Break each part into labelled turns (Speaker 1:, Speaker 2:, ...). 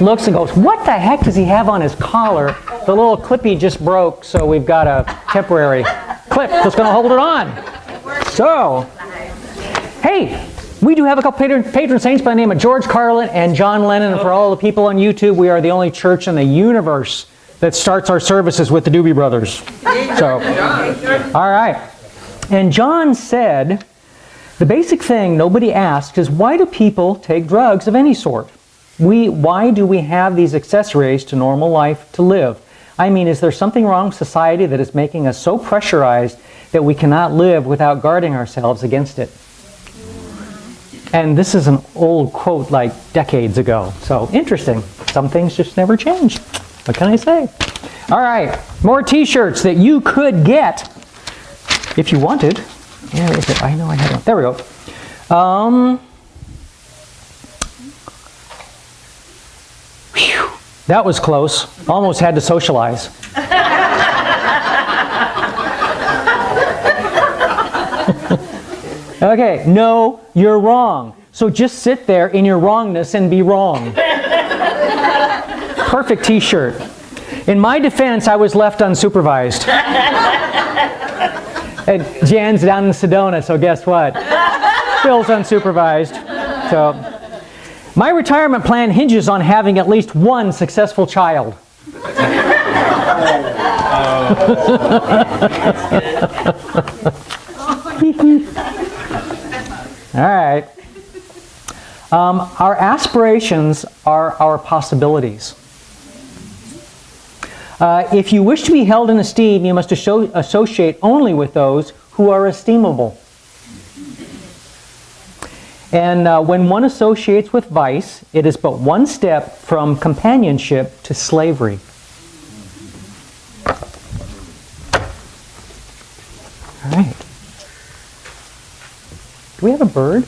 Speaker 1: looks and goes, what the heck does he have on his collar? The little clippy just broke, so we've got a temporary clip that's going to hold it on. So, hey, we do have a couple patron saints by the name of George Carlin and John Lennon. And for all the people on YouTube, we are the only church in the universe that starts our services with the Doobie Brothers. So, all right. And John said, the basic thing nobody asks is, why do people take drugs of any sort? Why do we have these accessories to normal life to live? I mean, is there something wrong with society that is making us so pressurized that we cannot live without guarding ourselves against it? And this is an old quote like decades ago. So interesting. Some things just never change. What can I say? All right. More t-shirts that you could get if you wanted. Where is it? I know I had one. There we go. Whew, that was close. Almost had to socialize. Okay, no, you're wrong. So just sit there in your wrongness and be wrong. Perfect t-shirt. In my defense, I was left unsupervised. And Jan's down in Sedona, so guess what? Phil's unsupervised. So, my retirement plan hinges on having at least one successful child. All right. Our aspirations are our possibilities. If you wish to be held in esteem, you must associate only with those who are esteemable. And when one associates with vice, it is but one step from companionship to slavery. All right. Do we have a bird? I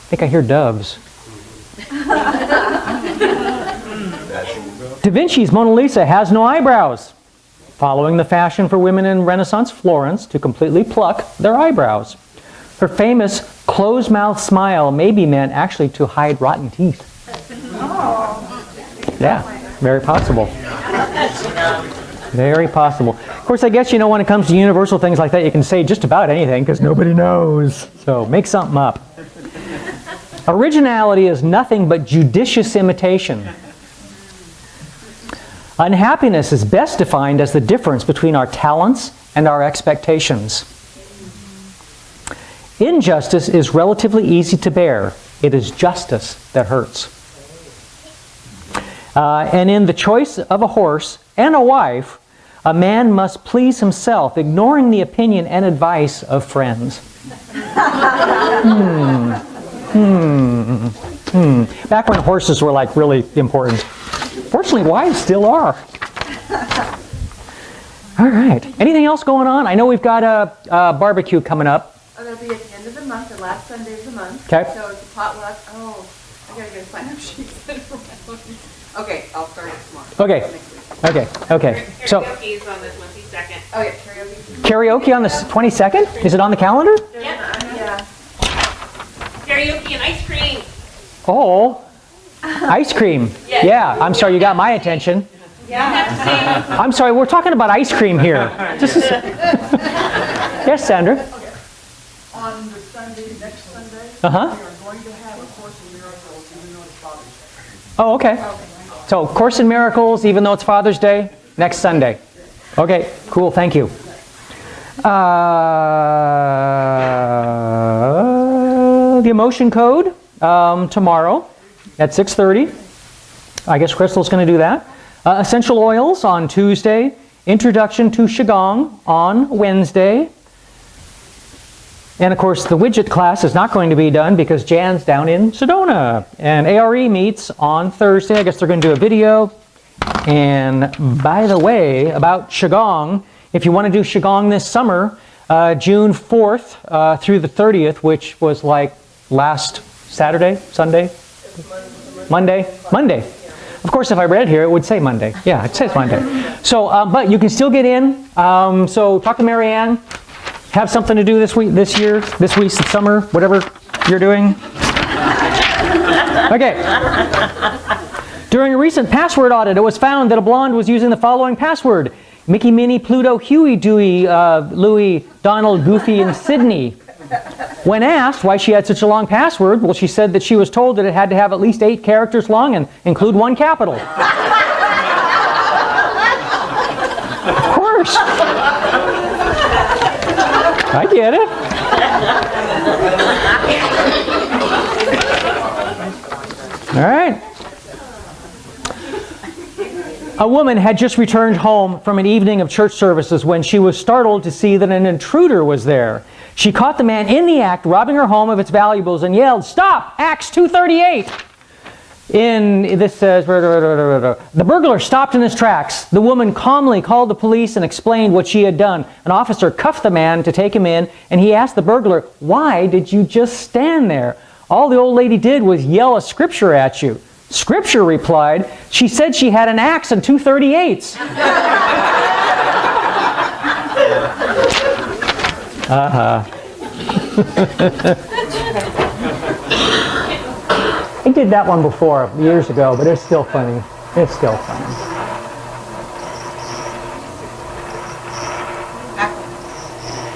Speaker 1: think I hear doves. Da Vinci's Mona Lisa has no eyebrows, following the fashion for women in Renaissance Florence to completely pluck their eyebrows. Her famous closed-mouth smile may be meant actually to hide rotten teeth. Yeah, very possible. Very possible. Of course, I guess, when it comes to universal things like that, you can say just about anything because nobody knows. So make something up. Originality is nothing but judicious imitation. Unhappiness is best defined as the difference between our talents and our expectations. Injustice is relatively easy to bear. It is justice that hurts. And in the choice of a horse and a wife, a man must please himself, ignoring the opinion and advice of friends. Back when horses were like really important. Fortunately, wives still are. All right. Anything else going on? I know we've got a barbecue coming up.
Speaker 2: Oh, that'll be at the end of the month, the last Sunday of the month.
Speaker 1: Okay.
Speaker 2: So it's a potluck. Oh, I gotta go sign up sheets. Okay, I'll start it tomorrow.
Speaker 1: Okay. Okay. So
Speaker 3: Karaoke is on the 22nd.
Speaker 2: Oh yeah, karaoke.
Speaker 1: karaoke on the 22nd? Is it on the calendar?
Speaker 2: Yeah.
Speaker 3: Karaoke and ice cream.
Speaker 1: Oh, ice cream. Yeah. I'm sorry, you got my attention.
Speaker 3: Yeah.
Speaker 1: I'm sorry, we're talking about ice cream here. Yes, Sandra.
Speaker 4: On the Sunday, next Sunday,
Speaker 1: Uh-huh.
Speaker 4: we are going to have a Course in Miracles, even though it's Father's Day.
Speaker 1: Oh, okay. So, Course in Miracles, even though it's Father's Day, next Sunday. Okay, cool, thank you. The emotion code tomorrow at 6:30. I guess Crystal's going to do that. Essential oils on Tuesday. Introduction to Qigong on Wednesday. And of course, the widget class is not going to be done because Jan's down in Sedona. And ARE meets on Thursday. I guess they're going to do a video. And by the way, about Qigong, if you want to do Qigong this summer, June 4th through the 30th, which was like last Saturday, Sunday? Monday. Of course, if I read here, it would say Monday. Yeah, it says Monday. So, but you can still get in. So talk to Marianne. Have something to do this week, this year, this week, summer, whatever you're doing. Okay. During a recent password audit, it was found that a blonde was using the following password: Mickey, Minnie, Pluto, Huey, Dewey, Louie, Donald, Goofy, and Sydney. When asked why she had such a long password, well, she said that she was told that it had to have at least 8 characters long and include 1 capital. Of course. I get it. All right. A woman had just returned home from an evening of church services when she was startled to see that an intruder was there. She caught the man in the act, robbing her home of its valuables, and yelled, "Stop! Acts 2:38!" This says, the burglar stopped in his tracks. The woman calmly called the police and explained what she had done. An officer cuffed the man to take him in, and he asked the burglar, "Why did you just stand there? All the old lady did was yell a scripture at you." Scripture replied, "She said she had an axe and 238s. I did that one before, years ago, but it's still funny. It's still funny.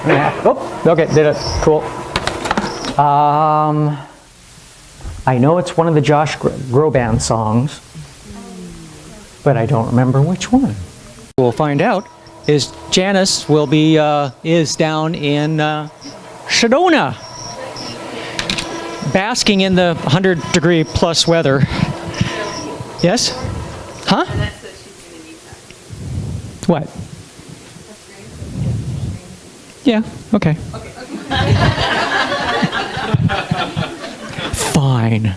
Speaker 1: Yeah. Oh, okay, did it. Cool. I know it's one of the Josh Groban songs, but I don't remember which one. We'll find out. Janice will be is down in Sedona, basking in the 100-degree plus weather. Yes? Huh? What? Yeah. Okay. Fine.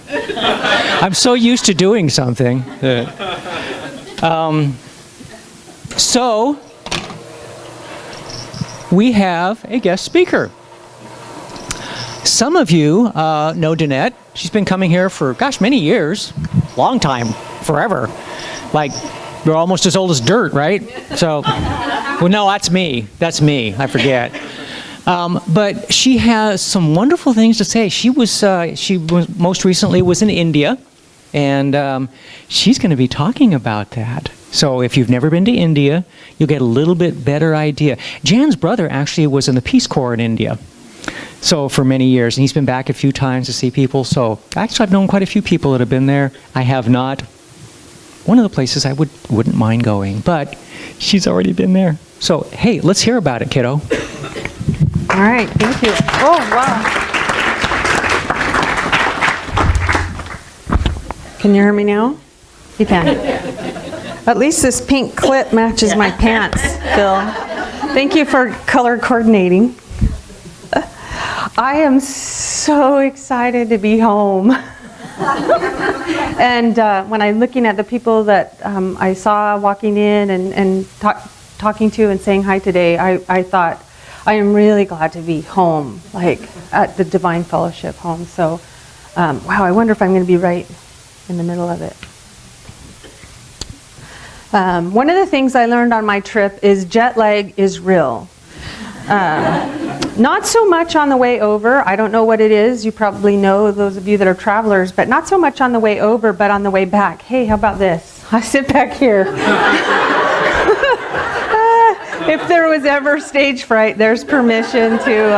Speaker 1: I'm so used to doing something. So, we have a guest speaker. Some of you know Danette. She's been coming here for, gosh, many years. Long time. Forever. Like, you're almost as old as dirt, right? So, well, no, that's me. That's me. I forget. But she has some wonderful things to say. She was most recently was in India, and she's going to be talking about that. So if you've never been to India, you'll get a little bit better idea. Jan's brother actually was in the Peace Corps in India, so for many years, and he's been back a few times to see people. So actually, I've known quite a few people that have been there. I have not. One of the places I wouldn't mind going, but she's already been there. So hey, let's hear about it, kiddo.
Speaker 5: All right, thank you. Oh, wow. Can you hear me now? You can. At least this pink clip matches my pants, Phil. Thank you for color coordinating. I am so excited to be home. And when I'm looking at the people that I saw walking in and talking to and saying hi today, I thought, I am really glad to be home, like at the Divine Fellowship home. So, wow, I wonder if I'm going to be right in the middle of it. One of the things I learned on my trip is jet lag is real. Not so much on the way over. I don't know what it is. You probably know, those of you that are travelers, but not so much on the way over, but on the way back. Hey, how about this? I sit back here. If there was ever stage fright, there's permission to,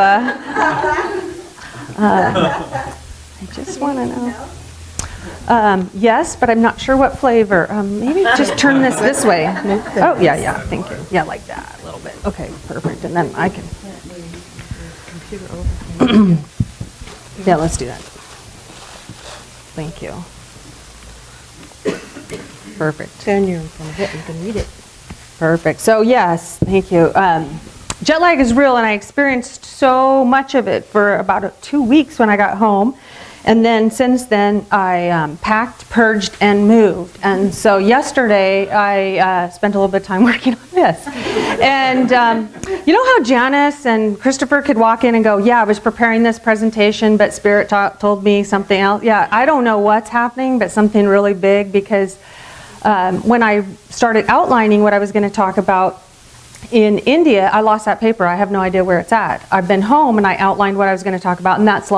Speaker 5: I just want to know. Yes, but I'm not sure what flavor. Maybe just turn this way. Oh, yeah, thank you. Yeah, like that, a little bit. Okay, perfect. And then I can. Yeah, let's do that. Thank you. Perfect.
Speaker 6: Then you're from it, you can read it.
Speaker 5: Perfect. So yes, thank you. Jet lag is real, and I experienced so much of it for about 2 weeks when I got home. And then since then, I packed, purged, and moved. And so yesterday, I spent a little bit of time working on this. And you know how Janice and Christopher could walk in and go, yeah, I was preparing this presentation, but Spirit told me something else. Yeah, I don't know what's happening, but something really big, because when I started outlining what I was going to talk about in India, I lost that paper. I have no idea where it's at. I've been home and I outlined what I was going to talk about, and that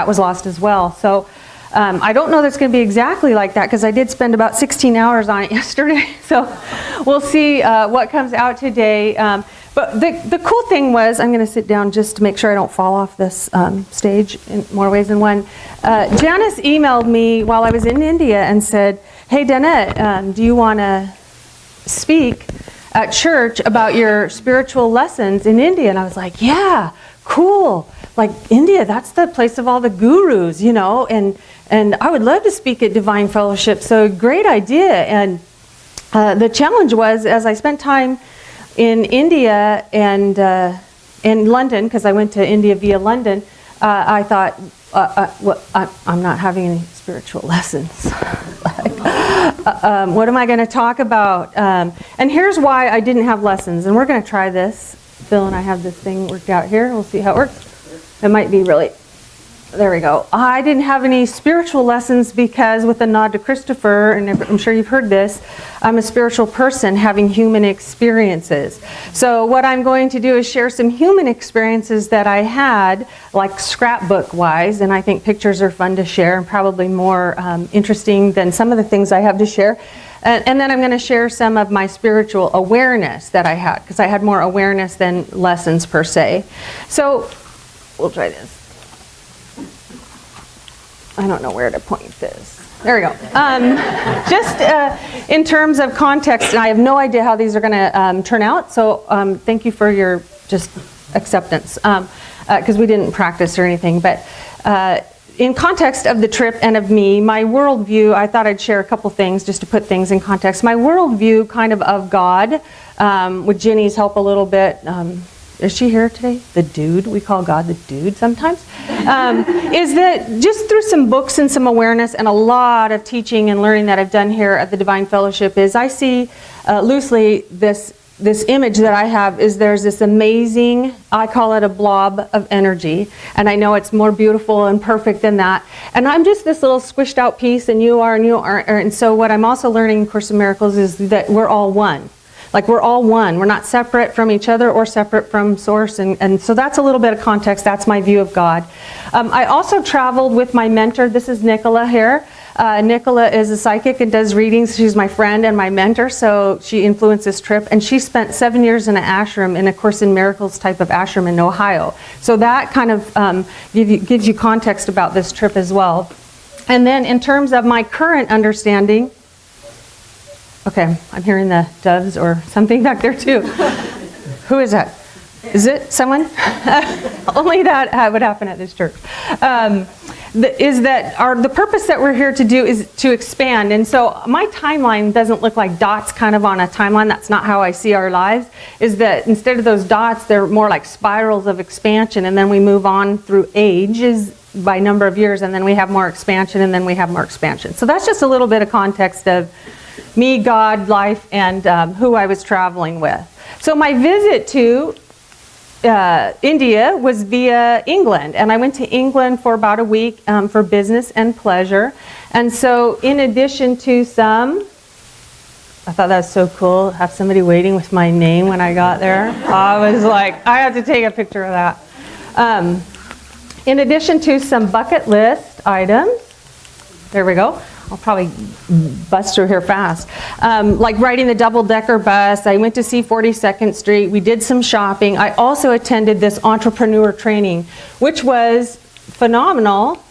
Speaker 5: was lost as well. So I don't know that it's going to be exactly like that because I did spend about 16 hours on it yesterday. So we'll see what comes out today. But the cool thing was, I'm going to sit down just to make sure I don't fall off this stage in more ways than one. Janice emailed me while I was in India and said, hey, Danette, do you want to speak at church about your spiritual lessons in India? And I was like, yeah, cool. Like India, that's the place of all the gurus, you know, and I would love to speak at Divine Fellowship. So great idea. And the challenge was, as I spent time in India and in London, because I went to India via London, I thought, I'm not having any spiritual lessons. What am I going to talk about? And here's why I didn't have lessons. And we're going to try this. Phil and I have this thing worked out here. We'll see how it works. It might be really, there we go. I didn't have any spiritual lessons because, with a nod to Christopher, and I'm sure you've heard this, I'm a spiritual person having human experiences. So what I'm going to do is share some human experiences that I had, like scrapbook-wise, and I think pictures are fun to share and probably more interesting than some of the things I have to share. And then I'm going to share some of my spiritual awareness that I had, because I had more awareness than lessons per se. So we'll try this. I don't know where to point this. There we go. Just in terms of context, and I have no idea how these are going to turn out, so thank you for your just acceptance, because we didn't practice or anything. But in context of the trip and of me, my worldview, I thought I'd share a couple things just to put things in context. My worldview kind of God, with Jenny's help a little bit. Is she here today? The dude, we call God the dude sometimes, is that just through some books and some awareness and a lot of teaching and learning that I've done here at the Divine Fellowship is I see loosely this image that I have is there's this amazing, I call it a blob of energy, and I know it's more beautiful and perfect than that, and I'm just this little squished out piece, and you are, and so what I'm also learning in Course in Miracles is that we're all one. Like we're all one. We're not separate from each other or separate from Source. And so that's a little bit of context. That's my view of God. I also traveled with my mentor. This is Nicola here. Nicola is a psychic and does readings. She's my friend and my mentor. So she influenced this trip. And she spent 7 years in an ashram, in a Course in Miracles type of ashram in Ohio. So that kind of gives you context about this trip as well. And then in terms of my current understanding, okay, I'm hearing the doves or something back there too. Who is that? Is it someone? Only that would happen at this church. The purpose that we're here to do is to expand. And so my timeline doesn't look like dots kind of on a timeline. That's not how I see our lives. Is that instead of those dots, they're more like spirals of expansion. And then we move on through ages by number of years. And then we have more expansion, and then we have more expansion. So that's just a little bit of context of me, God, life, and who I was traveling with. So my visit to India was via England, and I went to England for about a week for business and pleasure. And so in addition to some, I thought that was so cool, have somebody waiting with my name when I got there. I was like, I have to take a picture of that. In addition to some bucket list items, there we go. I'll probably bust through here fast. Like riding the double-decker bus. I went to see 42nd Street. We did some shopping. I also attended this entrepreneur training, which was phenomenal.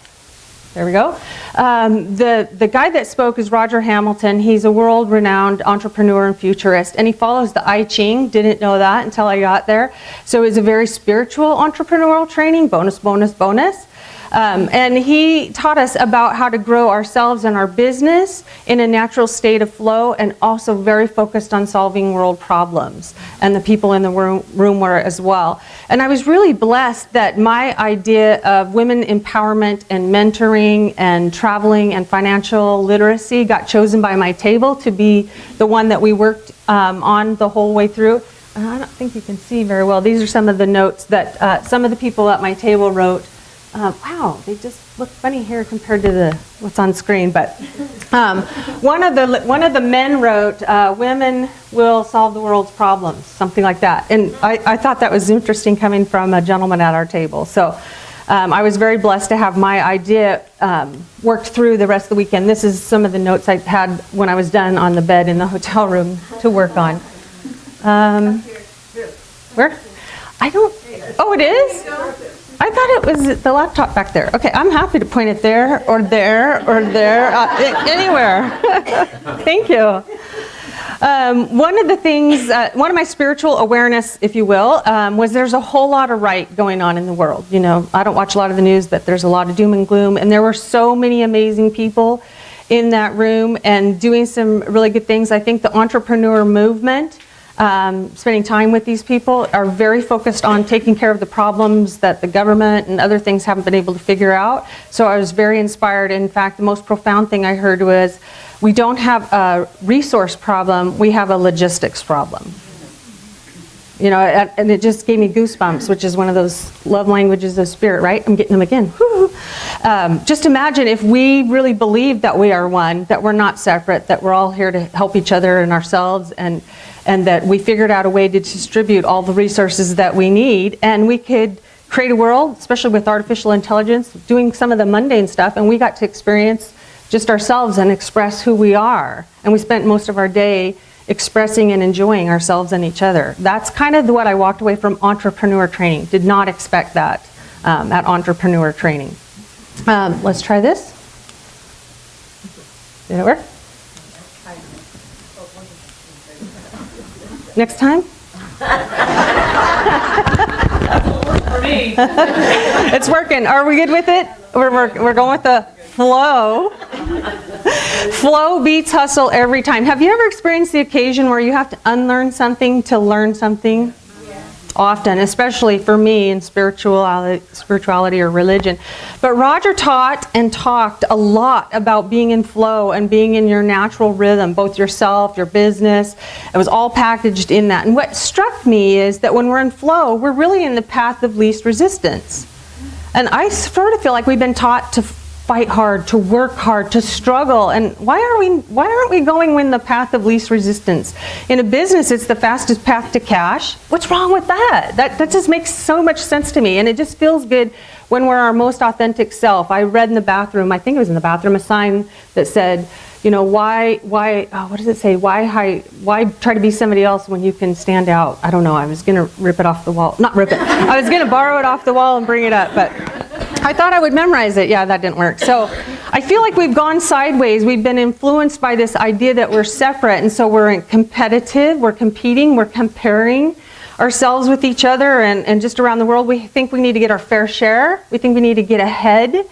Speaker 5: There we go. The guy that spoke is Roger Hamilton. He's a world-renowned entrepreneur and futurist, and he follows the I Ching. Didn't know that until I got there. So it was a very spiritual entrepreneurial training. Bonus, bonus, bonus. And he taught us about how to grow ourselves and our business in a natural state of flow, and also very focused on solving world problems. And the people in the room were as well. And I was really blessed that my idea of women empowerment and mentoring and traveling and financial literacy got chosen by my table to be the one that we worked on the whole way through. I don't think you can see very well. These are some of the notes that some of the people at my table wrote. Wow, they just look funny here compared to what's on screen. But one of the men wrote, "Women will solve the world's problems," something like that. And I thought that was interesting coming from a gentleman at our table. So I was very blessed to have my idea worked through the rest of the weekend. This is some of the notes I had when I was done on the bed in the hotel room to work on. Where? I don't, oh, it is? I thought it was the laptop back there. Okay, I'm happy to point it there, or there, or there, anywhere. Thank you. One of the things, one of my spiritual awareness, if you will, was there's a whole lot of right going on in the world. You know, I don't watch a lot of the news, but there's a lot of doom and gloom, and there were so many amazing people in that room and doing some really good things. I think the entrepreneur movement, spending time with these people, are very focused on taking care of the problems that the government and other things haven't been able to figure out. So I was very inspired. In fact, the most profound thing I heard was, we don't have a resource problem, we have a logistics problem. You know, and it just gave me goosebumps, which is one of those love languages of spirit, right? I'm getting them again. Just imagine if we really believed that we are one, that we're not separate, that we're all here to help each other and ourselves, and that we figured out a way to distribute all the resources that we need, and we could create a world, especially with artificial intelligence, doing some of the mundane stuff, and we got to experience just ourselves and express who we are. And we spent most of our day expressing and enjoying ourselves and each other. That's kind of what I walked away from entrepreneur training. Did not expect that at entrepreneur training. Let's try this. Did it work? Next time?
Speaker 3: For me.
Speaker 5: It's working. Are we good with it? We're going with the flow. Flow beats hustle every time. Have you ever experienced the occasion where you have to unlearn something to learn something? Often, especially for me in spirituality or religion. But Roger taught and talked a lot about being in flow and being in your natural rhythm, both yourself, your business. It was all packaged in that. And what struck me is that when we're in flow, we're really in the path of least resistance. And I sort of feel like we've been taught to fight hard, to work hard, to struggle. And why aren't we going in the path of least resistance? In a business, it's the fastest path to cash. What's wrong with that? That just makes so much sense to me. And it just feels good when we're our most authentic self. I read in the bathroom, I think it was in the bathroom, a sign that said, you know, what does it say? Why try to be somebody else when you can stand out? I don't know. I was going to rip it off the wall. Not rip it. I was going to borrow it off the wall and bring it up, but I thought I would memorize it. Yeah, that didn't work. So I feel like we've gone sideways. We've been influenced by this idea that we're separate, and so we're competitive, we're competing, we're comparing ourselves with each other and just around the world. We think we need to get our fair share. We think we need to get ahead.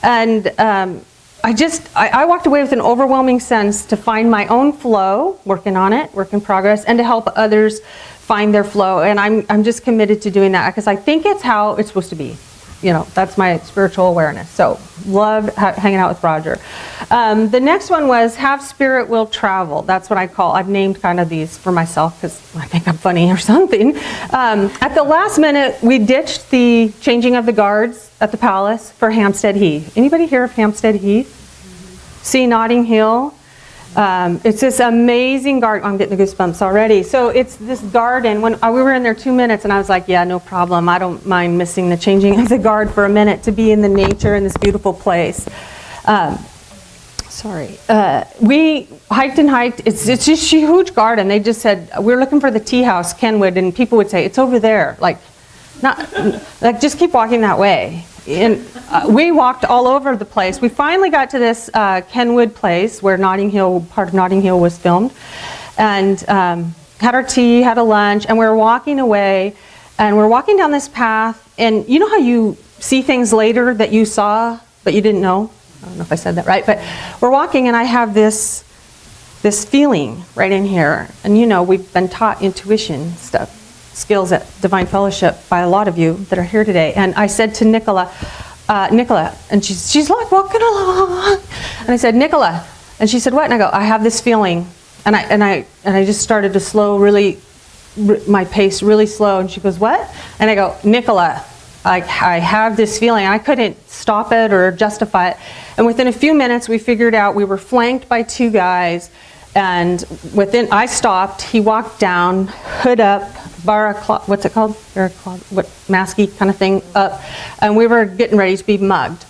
Speaker 5: And I walked away with an overwhelming sense to find my own flow, working on it, work in progress, and to help others find their flow. And I'm just committed to doing that because I think it's how it's supposed to be. You know, that's my spiritual awareness. So loved hanging out with Roger. The next one was have spirit will travel. That's what I've named kind of these for myself because I think I'm funny or something. At the last minute, we ditched the changing of the guards at the palace for Hampstead Heath. Anybody hear of Hampstead Heath? See Notting Hill? It's this amazing garden. I'm getting the goosebumps already. So it's this garden. When we were in there 2 minutes, and I was like, yeah, no problem. I don't mind missing the changing of the guard for a minute to be in the nature in this beautiful place. We hiked and hiked. It's just a huge garden. They just said, we're looking for the tea house, Kenwood, and people would say, it's over there. Just keep walking that way. And we walked all over the place. We finally got to this Kenwood place where part of Notting Hill was filmed, and had our tea, had a lunch, and we were walking away, and we're walking down this path, and you know how you see things later that you saw but you didn't know? I don't know if I said that right, but we're walking, and I have this feeling right in here, and you know we've been taught intuition skills at Divine Fellowship by a lot of you that are here today. And I said to Nicola, and she's like walking along, and I said, Nicola, and she said, what? And I go, I have this feeling, and I just started to slow my pace really slow, and she goes, what? And I go, Nicola, I have this feeling. I couldn't stop it or justify it, and within a few minutes we figured out we were flanked by two guys. And I stopped, he walked down, hood up, what's it called? What masky kind of thing up, and we were getting ready to be mugged.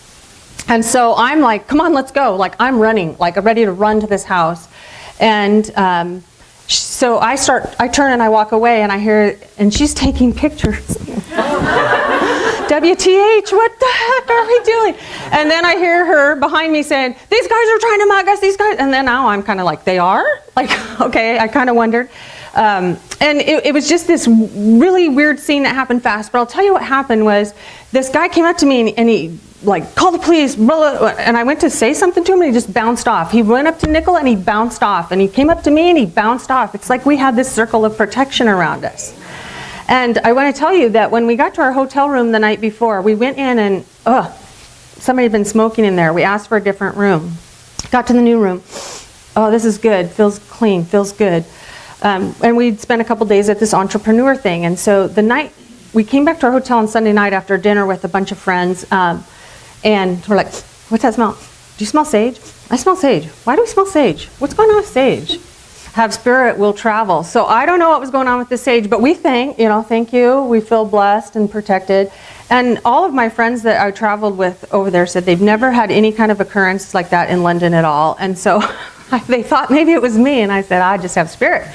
Speaker 5: And so I'm like, come on, let's go. Like I'm running, like I'm ready to run to this house. And so I turn and I walk away and I hear, and she's taking pictures. WTH, what the heck are we doing? And then I hear her behind me saying, these guys are trying to mug us, these guys. And then now I'm kind of like, they are? Like, okay, I kind of wondered. And it was just this really weird scene that happened fast. But I'll tell you what happened was this guy came up to me and he like, call the police, blah, blah, and I went to say something to him and he just bounced off. He went up to Nickel and he bounced off. And he came up to me and he bounced off. It's like we had this circle of protection around us. And I want to tell you that when we got to our hotel room the night before, we went in and, somebody had been smoking in there. We asked for a different room. Got to the new room. Oh, this is good. Feels clean. Feels good. And we'd spent a couple days at this entrepreneur thing. And so the night, we came back to our hotel on Sunday night after dinner with a bunch of friends. And we're like, what's that smell? Do you smell sage? I smell sage. Why do we smell sage? What's going on with sage? Have spirit will travel. So I don't know what was going on with the sage, but we thank you. We feel blessed and protected. And all of my friends that I traveled with over there said they've never had any kind of occurrence like that in London at all. And so they thought maybe it was me. And I said, I just have spirit.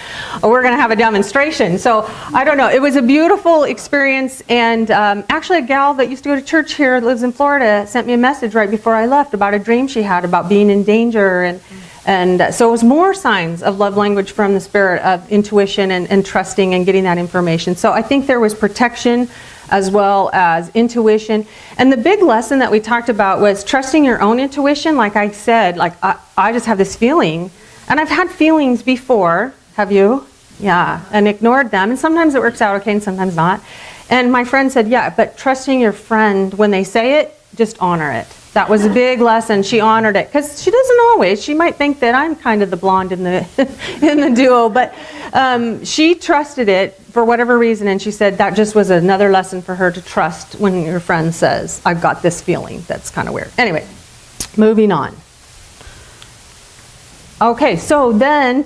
Speaker 5: Oh, we're going to have a demonstration. So I don't know. It was a beautiful experience. And actually a gal that used to go to church here, lives in Florida, sent me a message right before I left about a dream she had about being in danger. And so it was more signs of love language from the spirit of intuition and trusting and getting that information. So I think there was protection as well as intuition. And the big lesson that we talked about was trusting your own intuition. Like I said, like I just have this feeling. And I've had feelings before. Have you? Yeah. And ignored them. And sometimes it works out okay and sometimes not. And my friend said, yeah, but trusting your friend when they say it, just honor it. That was a big lesson. She honored it because she doesn't always. She might think that I'm kind of the blonde in the in the duo, but she trusted it for whatever reason, and she said that just was another lesson for her to trust when your friend says, "I've got this feeling that's kind of weird." Anyway, moving on. Okay, so then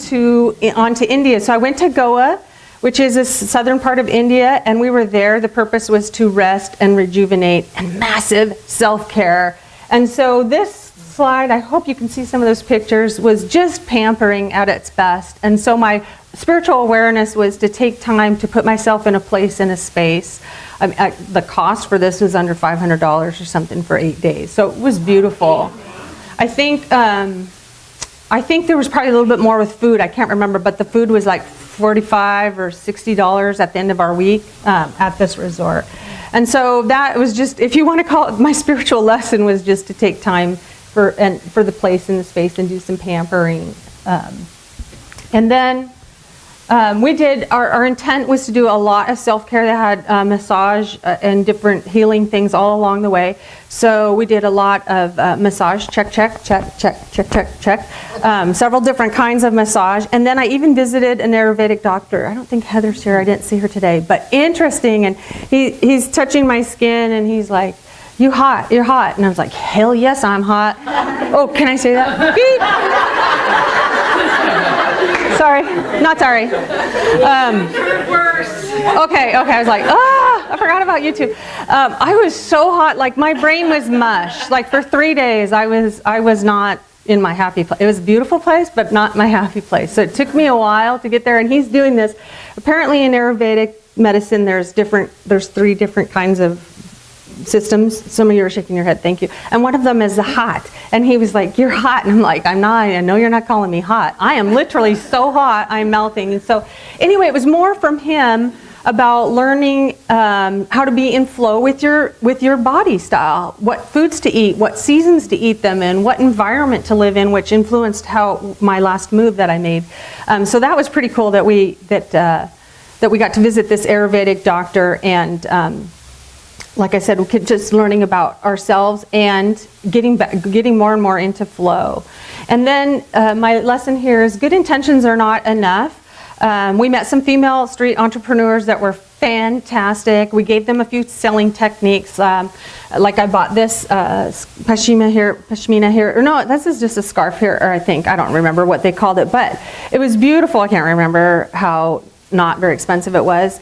Speaker 5: on to India. So I went to Goa, which is a southern part of India, and we were there. The purpose was to rest and rejuvenate and massive self-care. And so this slide, I hope you can see some of those pictures, was just pampering at its best. And so my spiritual awareness was to take time to put myself in a place, in a space. The cost for this was under $500 or something for 8 days. So it was beautiful. I think there was probably a little bit more with food. I can't remember, but the food was like $45 or $60 at the end of our week at this resort. And so that was just, if you want to call it, my spiritual lesson was just to take time for the place and the space and do some pampering. And then we did, our intent was to do a lot of self-care that had massage and different healing things all along the way. So we did a lot of massage, check. Several different kinds of massage. And then I even visited an Ayurvedic doctor. I don't think Heather's here. I didn't see her today. But interesting. And he's touching my skin and he's like, you're hot. And I was like, hell yes, I'm hot. Oh, can I say that? Beep. Sorry, not sorry. Okay, I was like, I forgot about YouTube. I was so hot, like my brain was mush. Like for 3 days, I was not in my happy place. It was a beautiful place, but not my happy place. So it took me a while to get there, and he's doing this. Apparently in Ayurvedic medicine, there's 3 different kinds of systems. Some of you are shaking your head, thank you. And one of them is the hot. And he was like, you're hot. And I'm like, I'm not. I know you're not calling me hot. I am literally so hot, I'm melting. And so anyway, it was more from him about learning how to be in flow with your body style, what foods to eat, what seasons to eat them in, what environment to live in, which influenced how my last move that I made. So that was pretty cool that we got to visit this Ayurvedic doctor, and like I said, we could just learning about ourselves and getting more and more into flow. And then my lesson here is good intentions are not enough. We met some female street entrepreneurs that were fantastic. We gave them a few selling techniques. Like I bought this pashmina here. Or no, this is just a scarf here, or I don't remember what they called it, but it was beautiful. I can't remember how not very expensive it was.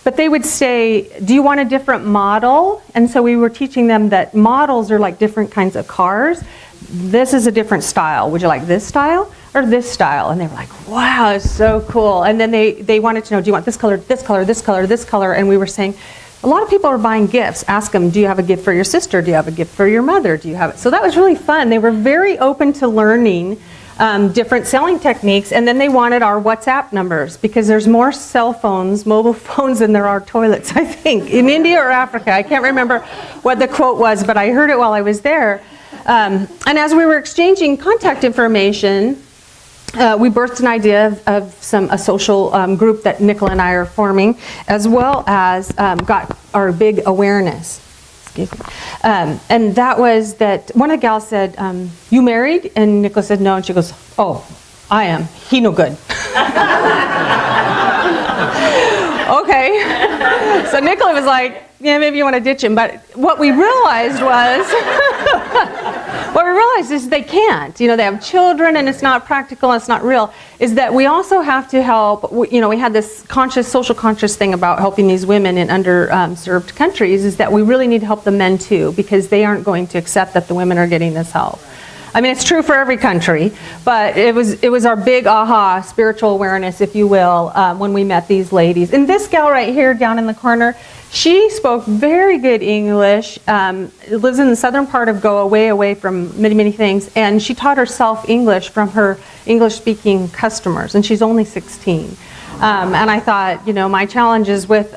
Speaker 5: But they would say, do you want a different model? And so we were teaching them that models are like different kinds of cars. This is a different style. Would you like this style or this style? And they were like, wow, it's so cool. And then they wanted to know, do you want this color, this color, this color, this color? And we were saying, a lot of people are buying gifts. Ask them, do you have a gift for your sister? Do you have a gift for your mother? Do you have it? So that was really fun. They were very open to learning different selling techniques, and then they wanted our WhatsApp numbers because there's more cell phones, mobile phones, than there are toilets, I think, in India or Africa. I can't remember what the quote was, but I heard it while I was there. And as we were exchanging contact information, we birthed an idea of a social group that Nicola and I are forming, as well as got our big awareness. Excuse me. And that was that one of the gals said, you married? And Nicola said, no. And she goes, oh, I am. He no good. Okay. So Nicola was like, yeah, maybe you want to ditch him. But what we realized was, is they can't. You know, they have children and it's not practical, it's not real. Is that we also have to help, you know, we had this social conscious thing about helping these women in underserved countries, is that we really need to help the men too, because they aren't going to accept that the women are getting this help. I mean, it's true for every country, but it was our big aha, spiritual awareness, if you will, when we met these ladies. And this gal right here down in the corner, she spoke very good English, lives in the southern part of Goa, way away from many, many things, and she taught herself English from her English-speaking customers, and she's only 16. And I thought, you know, my challenges with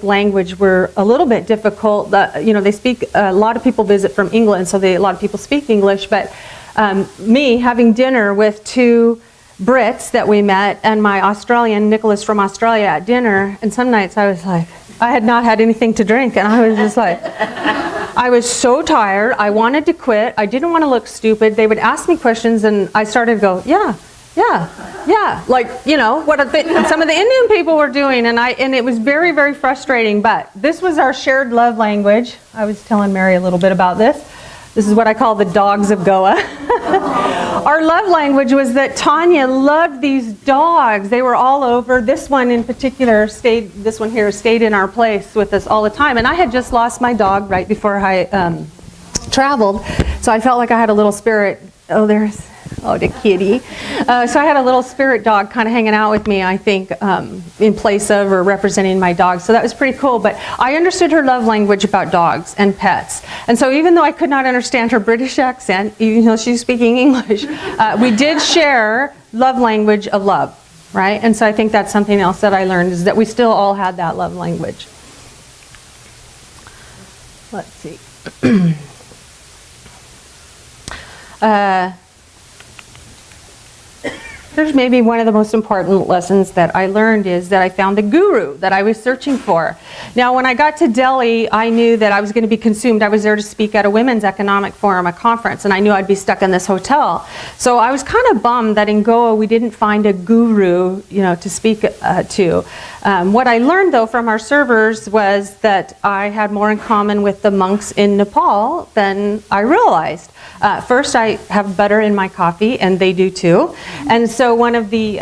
Speaker 5: language were a little bit difficult. You know, they speak, a lot of people visit from England, so a lot of people speak English, but me having dinner with two Brits that we met and my Australian, Nicholas from Australia, at dinner, and some nights I was like, I had not had anything to drink, and I was just like, I was so tired, I wanted to quit, I didn't want to look stupid. They would ask me questions and I started to go, yeah, like, you know, what some of the Indian people were doing, and it was very, very frustrating, but this was our shared love language. I was telling Mary a little bit about this. This is what I call the dogs of Goa. Our love language was that Tanya loved these dogs. They were all over. This one in particular this one here stayed in our place with us all the time. And I had just lost my dog right before I traveled. So I felt like I had a little spirit. Oh, the kitty. So I had a little spirit dog kind of hanging out with me, I think, in place of or representing my dog. So that was pretty cool. But I understood her love language about dogs and pets. And so even though I could not understand her British accent, even though she was speaking English, we did share love language of love, right? And so I think that's something else that I learned, is that we still all had that love language. Let's see. Here's maybe one of the most important lessons that I learned, is that I found the guru that I was searching for. Now, when I got to Delhi, I knew that I was going to be consumed. I was there to speak at a women's economic forum, a conference, and I knew I'd be stuck in this hotel. So I was kind of bummed that in Goa we didn't find a guru, you know, to speak to. What I learned, though, from our servers was that I had more in common with the monks in Nepal than I realized. First, I have butter in my coffee, and they do too. And so one of the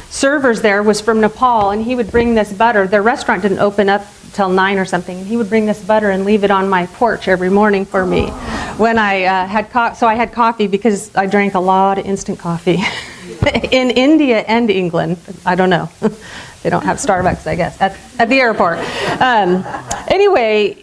Speaker 5: servers there was from Nepal, and he would bring this butter. Their restaurant didn't open up till 9 or something, and he would bring this butter and leave it on my porch every morning for me when I had coffee. So I had coffee because I drank a lot of instant coffee in India and England. I don't know. They don't have Starbucks, I guess, at the airport. Anyway,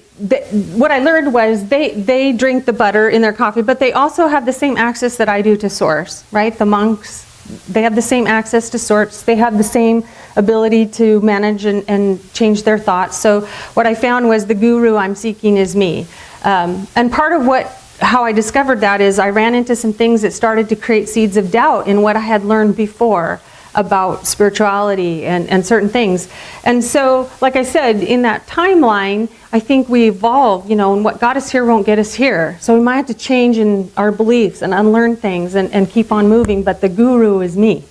Speaker 5: what I learned was they drink the butter in their coffee, but they also have the same access that I do to source, right? The monks, they have the same access to source. They have the same ability to manage and change their thoughts. So what I found was the guru I'm seeking is me. And part of how I discovered that is I ran into some things that started to create seeds of doubt in what I had learned before about spirituality and certain things. And so, like I said, in that timeline, I think we evolve, you know, and what got us here won't get us here. So we might have to change in our beliefs and unlearn things and keep on moving, but the guru is me,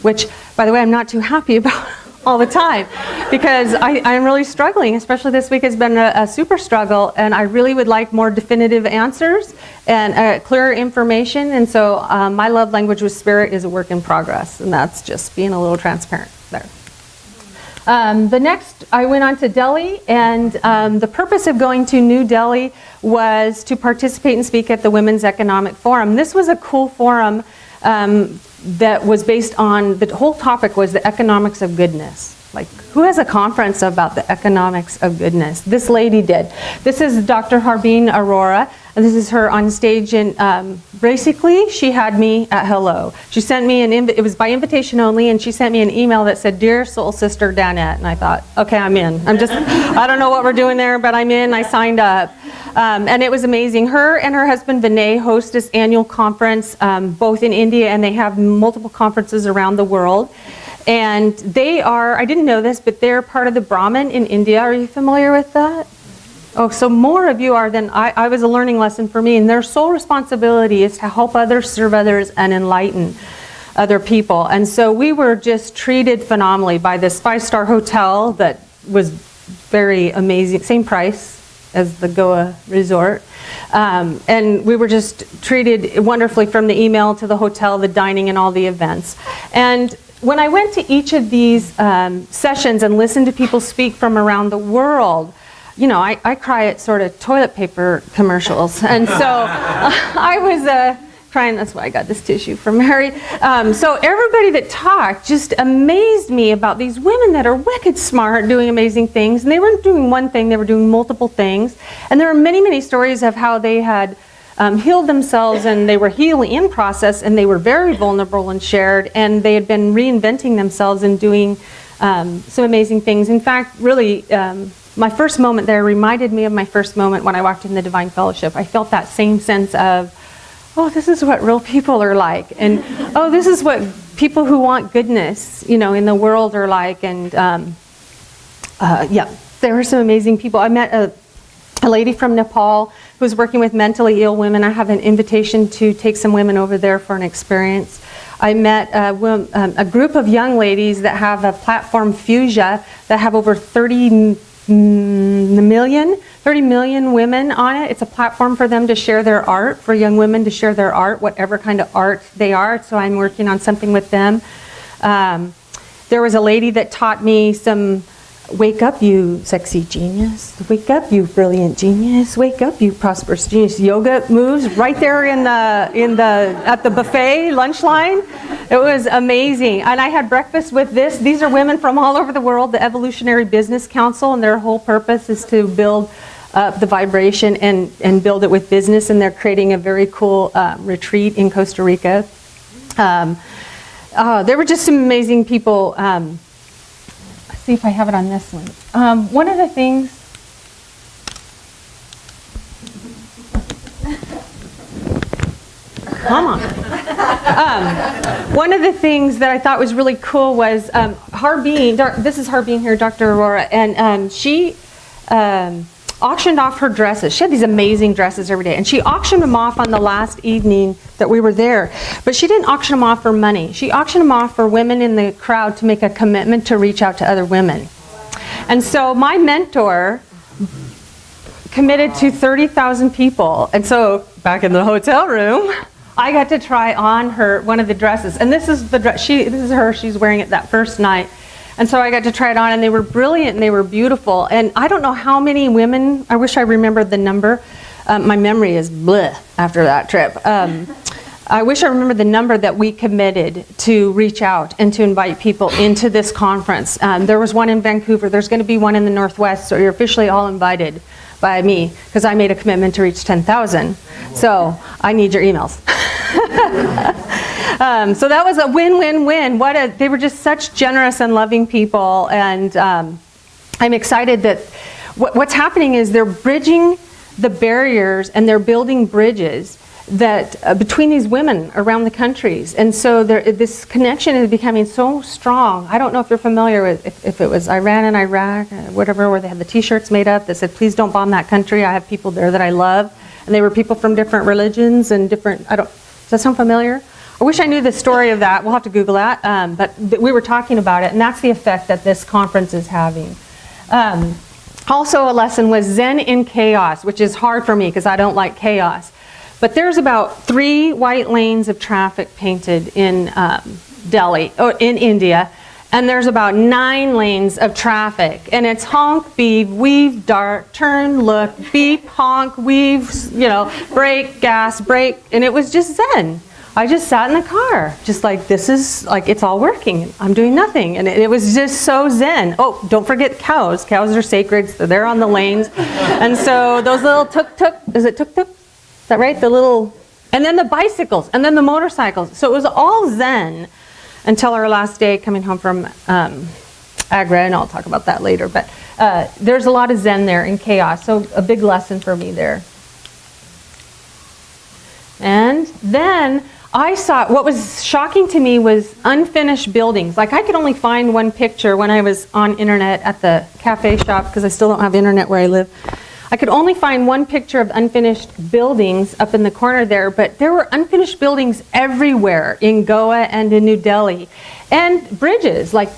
Speaker 5: which, by the way, I'm not too happy about all the time because I'm really struggling, especially this week has been a super struggle, and I really would like more definitive answers and clearer information. And so my love language with spirit is a work in progress, and that's just being a little transparent there. The next, I went on to Delhi, and the purpose of going to New Delhi was to participate and speak at the Women's Economic Forum. This was a cool forum that was based on, the whole topic was the economics of goodness. Like, who has a conference about the economics of goodness? This lady did. This is Dr. Harbeen Arora, and this is her on stage, and basically she had me at hello. She sent me it was by invitation only, and she sent me an email that said, "Dear Soul Sister Danette," and I thought, okay, I'm in. I don't know what we're doing there, but I'm in. I signed up. And it was amazing. Her and her husband Vinay host this annual conference, both in India, and they have multiple conferences around the world. And they are, I didn't know this, but they're part of the Brahmin in India. Are you familiar with that? Oh, so more of you are than I was a learning lesson for me. And their sole responsibility is to help others, serve others, and enlighten other people. And so we were just treated phenomenally by this 5-star hotel that was very amazing, same price as the Goa resort. And we were just treated wonderfully, from the email to the hotel, the dining, and all the events. And when I went to each of these sessions and listened to people speak from around the world, you know, I cry at sort of toilet paper commercials. And so I was crying. That's why I got this tissue from Mary. So everybody that talked just amazed me about these women that are wicked smart, doing amazing things. And they weren't doing one thing, they were doing multiple things. And there were many, many stories of how they had healed themselves, and they were healing in process, and they were very vulnerable and shared, and they had been reinventing themselves and doing some amazing things. In fact, really, my first moment there reminded me of my first moment when I walked in the Divine Fellowship. I felt that same sense of, oh, this is what real people are like, and oh, this is what people who want goodness, you know, in the world are like. And yeah, there were some amazing people. I met a lady from Nepal who was working with mentally ill women. I have an invitation to take some women over there for an experience. I met a group of young ladies that have a platform, Fuchsia, that have over 30 million women on it. It's a platform for them to share their art, for young women to share their art, whatever kind of art they are. So I'm working on something with them. There was a lady that taught me some, wake up, you sexy genius. Wake up, you brilliant genius. Wake up, you prosperous genius. Yoga moves right there at the buffet lunch line. It was amazing. And I had breakfast with this. These are women from all over the world, the Evolutionary Business Council, and their whole purpose is to build up the vibration and build it with business. And they're creating a very cool retreat in Costa Rica. There were just some amazing people. Let's see if I have it on this one. One of the things, come on. One of the things that I thought was really cool was Harbeen, this is Harbeen here, Dr. Aurora, and she auctioned off her dresses. She had these amazing dresses every day, and she auctioned them off on the last evening that we were there. But she didn't auction them off for money. She auctioned them off for women in the crowd to make a commitment to reach out to other women. And so my mentor committed to 30,000 people. And so back in the hotel room, I got to try on one of the dresses. And this is the dress. This is her. She's wearing it that first night. And so I got to try it on, and they were brilliant and they were beautiful. And I don't know how many women, I wish I remembered the number. My memory is bleh after that trip. I wish I remembered the number that we committed to reach out and to invite people into this conference. There was one in Vancouver. There's going to be one in the Northwest, so you're officially all invited by me, because I made a commitment to reach 10,000. So I need your emails. So that was a win-win-win. They were just such generous and loving people, and I'm excited that what's happening is they're bridging the barriers, and they're building bridges that between these women around the countries. And so this connection is becoming so strong. I don't know if you're familiar with, if it was Iran and Iraq, whatever, where they had the t-shirts made up that said, please don't bomb that country. I have people there that I love. And they were people from different religions and different, does that sound familiar? I wish I knew the story of that. We'll have to Google that. But we were talking about it, and that's the effect that this conference is having. Also a lesson was Zen in chaos, which is hard for me because I don't like chaos. But there's about 3 white lanes of traffic painted in Delhi, or in India, and there's about 9 lanes of traffic. And it's honk, beep, weave, dart, turn, look, beep, honk, weave, brake, gas, brake, and it was just Zen. I just sat in the car, just like, this is, like, it's all working. I'm doing nothing. And it was just so Zen. Oh, don't forget cows. Cows are sacred, so they're on the lanes. And so those little tuk-tuk, is it tuk-tuk? Is that right? The little, and then the bicycles, and then the motorcycles. So it was all Zen until our last day coming home from Agra, and I'll talk about that later. But there's a lot of Zen there in chaos, so a big lesson for me there. And then I saw, what was shocking to me was unfinished buildings. Like, I could only find one picture when I was on internet at the cafe shop, because I still don't have internet where I live. I could only find one picture of unfinished buildings up in the corner there, but there were unfinished buildings everywhere in Goa and in New Delhi. And bridges, like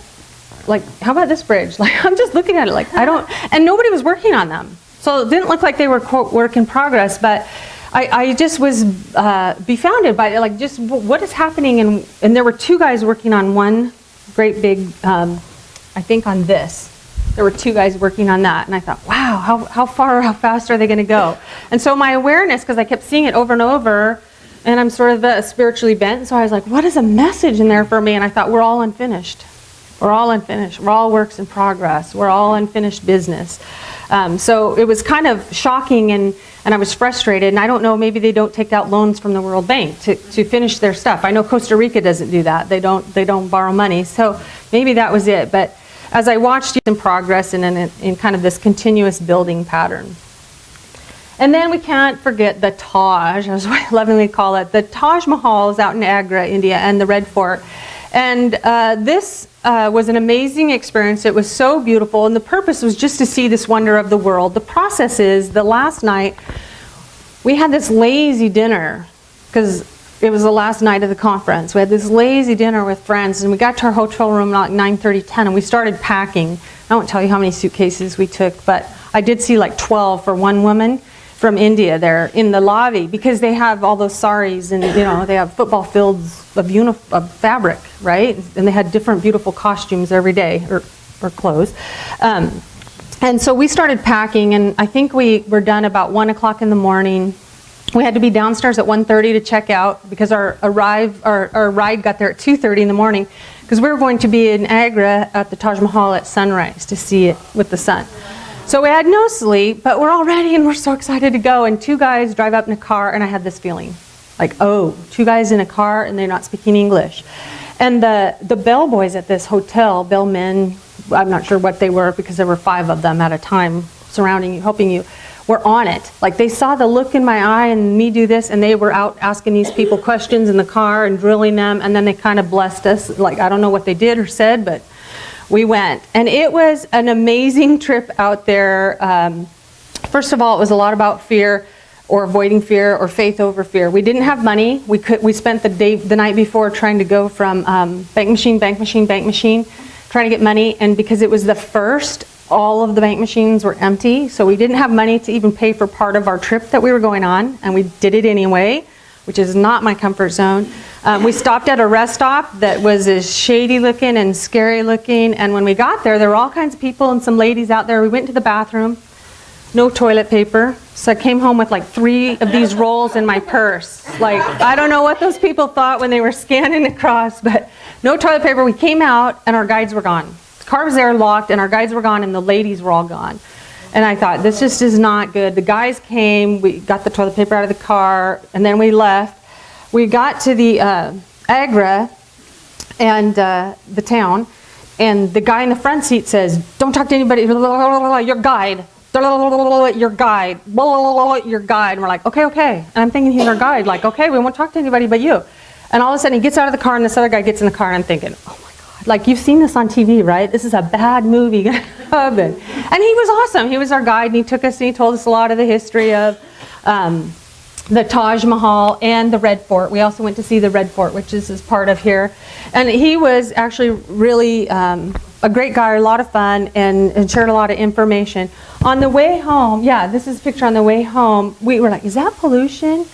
Speaker 5: how about this bridge? Like, I'm just looking at it like, and nobody was working on them. So it didn't look like they were, quote, work in progress, but I just was befounded by it, like, just what is happening. And there were 2 guys working on one great big, I think on this. There were 2 guys working on that. And I thought, wow, how fast are they going to go? And so my awareness, because I kept seeing it over and over, and I'm sort of spiritually bent, so I was like, what is a message in there for me? And I thought, we're all unfinished. We're all unfinished. We're all works in progress. We're all unfinished business. So it was kind of shocking, and I was frustrated. And I don't know, maybe they don't take out loans from the World Bank to finish their stuff. I know Costa Rica doesn't do that. They don't borrow money. So maybe that was it. But as I watched it in progress and in kind of this continuous building pattern. And then we can't forget the Taj, as we lovingly call it. The Taj Mahal is out in Agra, India, and the Red Fort. And this was an amazing experience. It was so beautiful, and the purpose was just to see this wonder of the world. The process is, the last night, we had this lazy dinner, because it was the last night of the conference. We had this lazy dinner with friends, and we got to our hotel room like 9:30, 10, and we started packing. I won't tell you how many suitcases we took, but I did see like 12 for one woman from India there in the lobby, because they have all those saris, and they have football fields of fabric, right? And they had different beautiful costumes every day, or clothes. And so we started packing, and I think we were done about 1 o'clock in the morning. We had to be downstairs at 1:30 to check out, because our ride got there at 2:30 in the morning, because we were going to be in Agra at the Taj Mahal at sunrise to see it with the sun. So we had no sleep, but we're all ready and we're so excited to go. And 2 guys drive up in a car, and I had this feeling, like, oh, 2 guys in a car and they're not speaking English. And the bellboys at this hotel, bellmen, I'm not sure what they were, because there were 5 of them at a time surrounding you, helping you, were on it. Like, they saw the look in my eye and me do this, and they were out asking these people questions in the car and drilling them, and then they kind of blessed us. Like, I don't know what they did or said, but we went. And it was an amazing trip out there. First of all, it was a lot about fear, or avoiding fear, or faith over fear. We didn't have money. We spent the night before trying to go from bank machine, trying to get money. And because it was the first, all of the bank machines were empty, so we didn't have money to even pay for part of our trip that we were going on, and we did it anyway, which is not my comfort zone. We stopped at a rest stop that was as shady looking and scary looking, and when we got there were all kinds of people and some ladies out there. We went to the bathroom, no toilet paper, so I came home with like 3 of these rolls in my purse. Like, I don't know what those people thought when they were scanning across, but no toilet paper. We came out and our guides were gone. The car was there locked, and our guides were gone, and the ladies were all gone. And I thought, this just is not good. The guys came, we got the toilet paper out of the car, and then we left. We got to the Agra and the town, and the guy in the front seat says, don't talk to anybody, your guide, your guide, your guide. And we're like, okay. And I'm thinking he's our guide, like, okay, we won't talk to anybody but you. And all of a sudden he gets out of the car, and this other guy gets in the car, and I'm thinking, oh my God, like, you've seen this on TV, right? This is a bad movie gonna happen. And he was awesome. He was our guide, and he took us and he told us a lot of the history of the Taj Mahal and the Red Fort. We also went to see the Red Fort, which is part of here. And he was actually really a great guy, a lot of fun, and shared a lot of information. On the way home, yeah, this is a picture on the way home. We were like, is that pollution?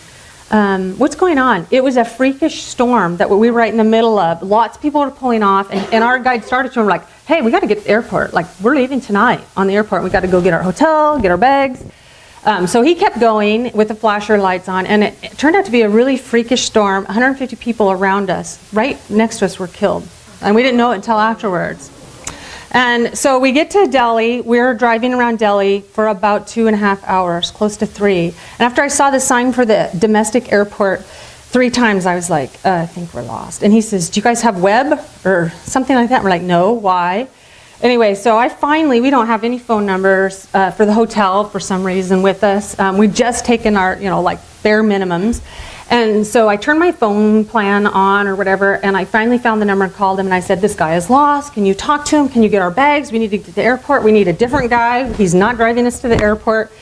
Speaker 5: What's going on? It was a freakish storm that we were right in the middle of. Lots of people were pulling off, and our guide started to, and we're like, hey, we got to get to the airport. Like, we're leaving tonight on the airport. We got to go get our hotel, get our bags. So he kept going with the flasher lights on, and it turned out to be a really freakish storm. 150 people around us, right next to us, were killed. And we didn't know it until afterwards. And so we get to Delhi. We're driving around Delhi for about 2.5 hours, close to 3. And after I saw the sign for the domestic airport 3 times, I was like, I think we're lost. And he says, do you guys have web or something like that? And we're like, no, why? Anyway, so we don't have any phone numbers for the hotel for some reason with us. We've just taken our, like bare minimums. And so I turned my phone plan on or whatever, and I finally found the number and called him, and I said, this guy is lost. Can you talk to him? Can you get our bags? We need to get to the airport. We need a different guy. He's not driving us to the airport.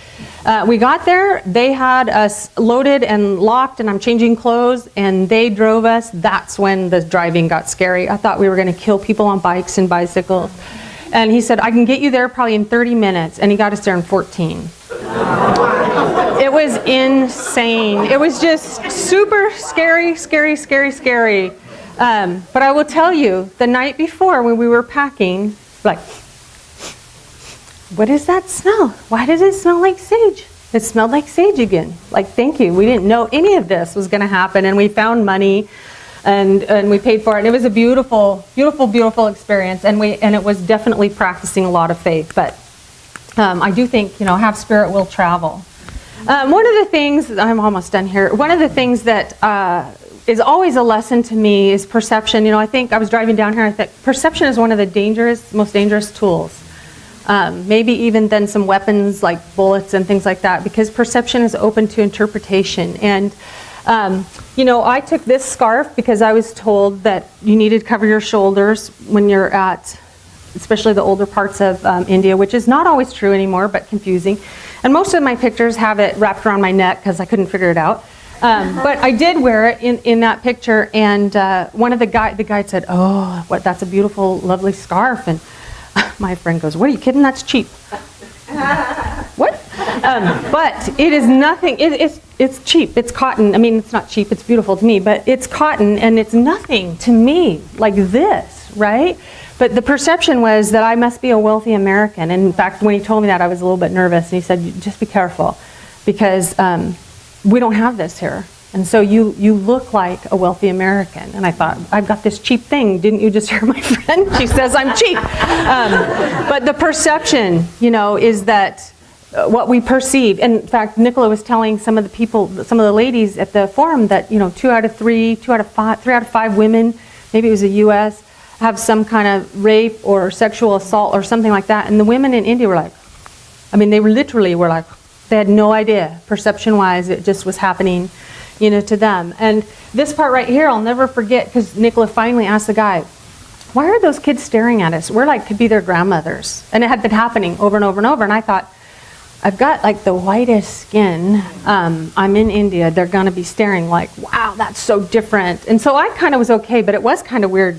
Speaker 5: We got there. They had us loaded and locked, and I'm changing clothes, and they drove us. That's when the driving got scary. I thought we were going to kill people on bikes and bicycles. And he said, I can get you there probably in 30 minutes. And he got us there in 14. It was insane. It was just super scary, scary, scary, scary. But I will tell you, the night before when we were packing, like, what is that smell? Why does it smell like sage? It smelled like sage again. Like, thank you. We didn't know any of this was going to happen. And we found money. And we paid for it, and it was a beautiful, beautiful, beautiful experience, and it was definitely practicing a lot of faith. But I do think, have spirit will travel. One of the things, I'm almost done here. One of the things that is always a lesson to me is perception. I think I was driving down here. I think perception is one of the most dangerous tools. Maybe even than some weapons like bullets and things like that, because perception is open to interpretation. And I took this scarf because I was told that you needed to cover your shoulders when you're at, especially the older parts of India, which is not always true anymore, but confusing. And most of my pictures have it wrapped around my neck because I couldn't figure it out. But I did wear it in that picture, and one of the guide said, "Oh, that's a beautiful, lovely scarf." And my friend goes, "What are you kidding? That's cheap." What? But it is nothing. It's cheap. It's cotton. I mean, it's not cheap. It's beautiful to me, but it's cotton, and it's nothing to me like this, right? But the perception was that I must be a wealthy American. And in fact, when he told me that, I was a little bit nervous. And he said, "Just be careful, because we don't have this here. And so you look like a wealthy American." And I thought, I've got this cheap thing. Didn't you just hear my friend? She says I'm cheap. But the perception, is that what we perceive. In fact, Nicola was telling some of the ladies at the forum that, 3 out of 5 women, maybe it was the U.S., have some kind of rape or sexual assault or something like that. And the women in India were like, they were like, they had no idea, perception-wise, it just was happening, to them. And this part right here, I'll never forget, because Nicola finally asked the guy, why are those kids staring at us? We're like, could be their grandmothers. And it had been happening over and over and over. And I thought, I've got like the whitest skin. I'm in India. They're going to be staring like, wow, that's so different. And so I kind of was okay, but it was kind of weird,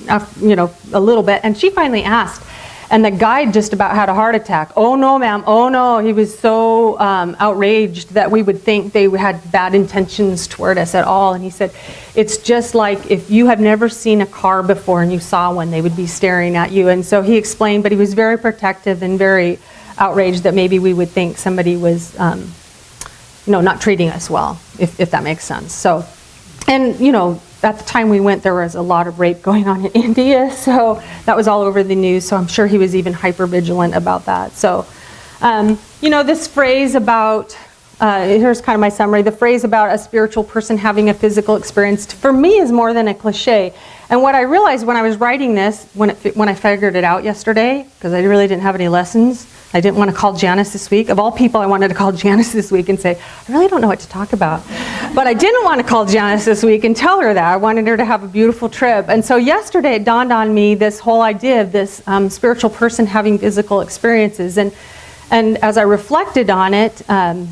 Speaker 5: a little bit. And she finally asked, and the guide just about had a heart attack. "Oh no, ma'am. Oh no." He was so outraged that we would think they had bad intentions toward us at all. And he said, it's just like if you have never seen a car before and you saw one, they would be staring at you. And so he explained, but he was very protective and very outraged that maybe we would think somebody was, not treating us well, if that makes sense. So, and, at the time we went, there was a lot of rape going on in India, so that was all over the news, so I'm sure he was even hyper vigilant about that. So, this phrase about, here's kind of my summary, the phrase about a spiritual person having a physical experience, for me, is more than a cliche. And what I realized when I was writing this, when I figured it out yesterday, because I really didn't have any lessons, I didn't want to call Janice this week. Of all people, I wanted to call Janice this week and say, I really don't know what to talk about. But I didn't want to call Janice this week and tell her that. I wanted her to have a beautiful trip. And so yesterday it dawned on me this whole idea of this spiritual person having physical experiences. And And as I reflected on it,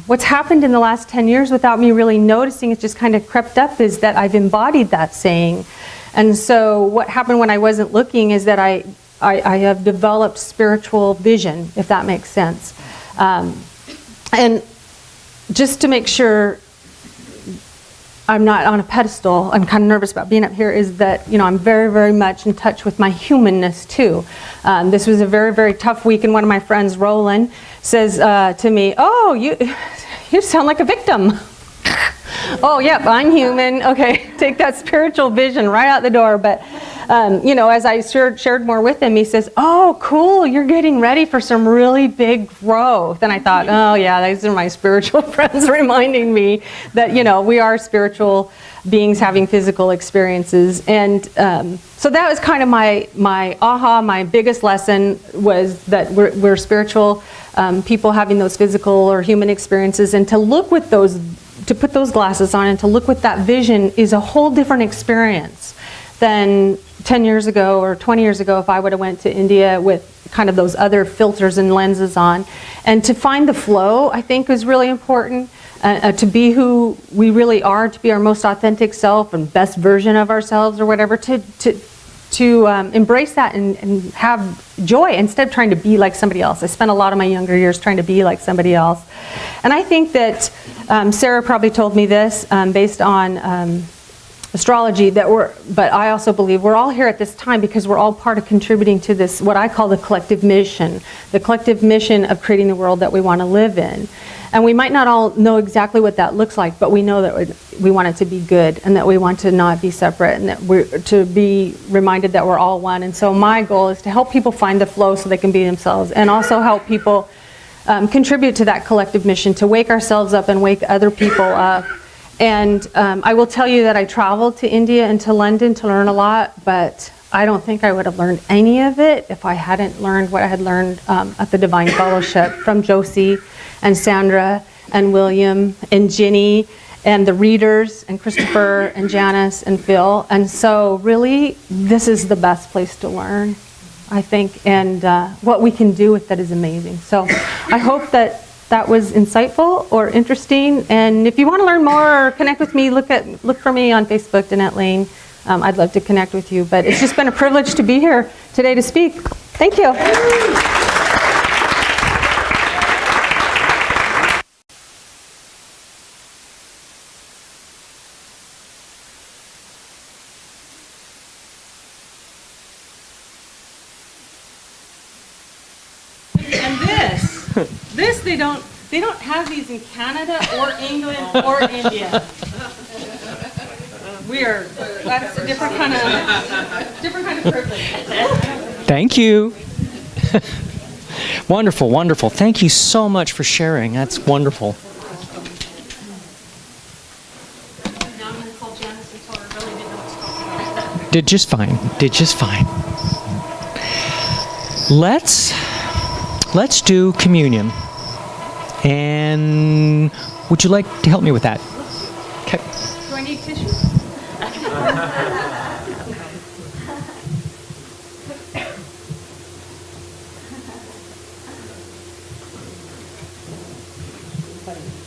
Speaker 5: what's happened in the last 10 years without me really noticing, it's just kind of crept up, is that I've embodied that saying. And so what happened when I wasn't looking is that I have developed spiritual vision, if that makes sense. And just to make sure I'm not on a pedestal, I'm kind of nervous about being up here, is that, I'm very, very much in touch with my humanness too. This was a very, very tough week, and one of my friends, Roland, says to me, "Oh, you sound like a victim." Oh, yep, I'm human. Okay, take that spiritual vision right out the door. But, as I shared more with him, he says, "Oh, cool, you're getting ready for some really big growth." And I thought, oh, yeah, these are my spiritual friends reminding me that, we are spiritual beings having physical experiences. And so that was kind of my aha, my biggest lesson was that we're spiritual people having those physical or human experiences, and to put those glasses on and to look with that vision is a whole different experience than 10 years ago or 20 years ago if I would have went to India with kind of those other filters and lenses on. And to find the flow, I think, is really important. To be who we really are, to be our most authentic self and best version of ourselves or whatever, to embrace that and have joy instead of trying to be like somebody else. I spent a lot of my younger years trying to be like somebody else. And I think that Sarah probably told me this based on astrology, but I also believe we're all here at this time because we're all part of contributing to this, what I call the collective mission of creating the world that we want to live in. And we might not all know exactly what that looks like, but we know that we want it to be good, and that we want to not be separate, and that we're to be reminded that we're all one. And so my goal is to help people find the flow so they can be themselves, and also help people contribute to that collective mission, to wake ourselves up and wake other people up. And I will tell you that I traveled to India and to London to learn a lot, but I don't think I would have learned any of it if I hadn't learned what I had learned at the Divine Fellowship from Josie and Sandra and William and Ginny and the readers and Christopher and Janice and Phil. And so really, this is the best place to learn, I think, and what we can do with that is amazing. So I hope that was insightful or interesting. And if you want to learn more or connect with me, look for me on Facebook, Danette Lane. I'd love to connect with you. But it's just been a privilege to be here today to speak. Thank you. This they don't have these in Canada or England or India. That's a different kind of privilege.
Speaker 1: Thank you. Wonderful, wonderful. Thank you so much for sharing. That's wonderful.
Speaker 5: Now I'm going to call Janice and tell her I really didn't know what to talk about.
Speaker 1: Did just fine. Let's do communion. And would you like to help me with that? Okay.
Speaker 5: Do I need tissue?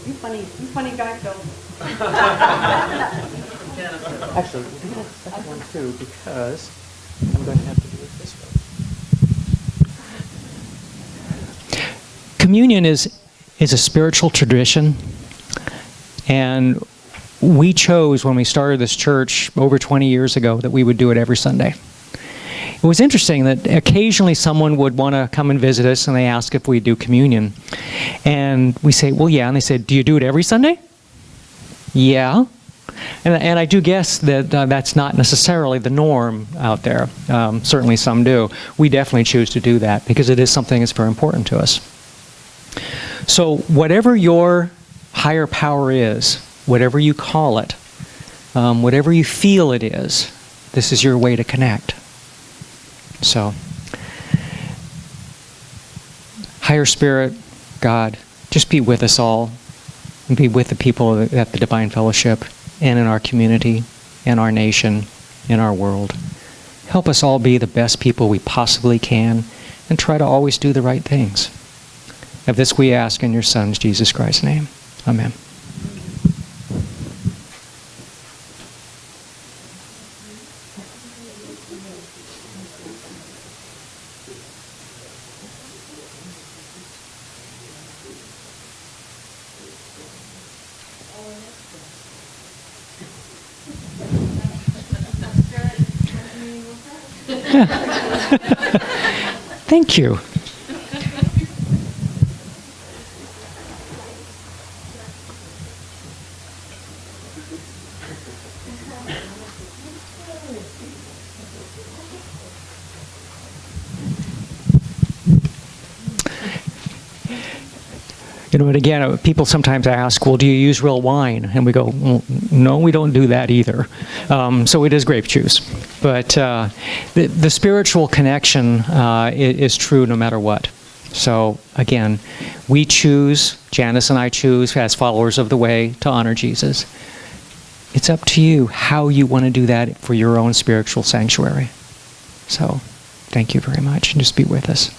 Speaker 5: You funny guy, Phil.
Speaker 1: Actually, we're going to have that one too, because I'm going to have to do it this way. Communion is a spiritual tradition, and we chose when we started this church over 20 years ago that we would do it every Sunday. It was interesting that occasionally someone would want to come and visit us, and they ask if we do communion. And we say, well, yeah. And they said, do you do it every Sunday? Yeah. And I do guess that that's not necessarily the norm out there. Certainly some do. We definitely choose to do that because it is something that's very important to us. So whatever your higher power is, whatever you call it, whatever you feel it is, this is your way to connect. So, higher spirit, God, just be with us all, and be with the people at the Divine Fellowship, and in our community, in our nation, in our world. Help us all be the best people we possibly can, and try to always do the right things. Of this we ask in your Son, Jesus Christ's name. Amen. Thank you. You know, and again, people sometimes ask, well, do you use real wine? And we go, well, no, we don't do that either. So it is grape juice. But the spiritual connection is true no matter what. So again, we choose, Janice and I choose, as followers of the way, to honor Jesus. It's up to you how you want to do that for your own spiritual sanctuary. So thank you very much, and just be with us.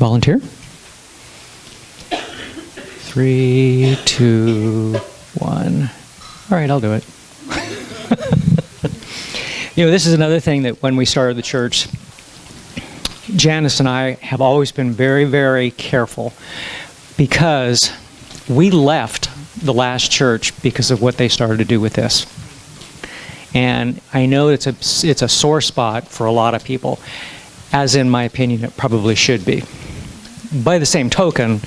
Speaker 1: Volunteer? 3, 2, 1. All right, I'll do it. You know, this is another thing that when we started the church, Janice and I have always been very, very careful because we left the last church because of what they started to do with this. And I know it's a sore spot for a lot of people, as in my opinion it probably should be. By the same token,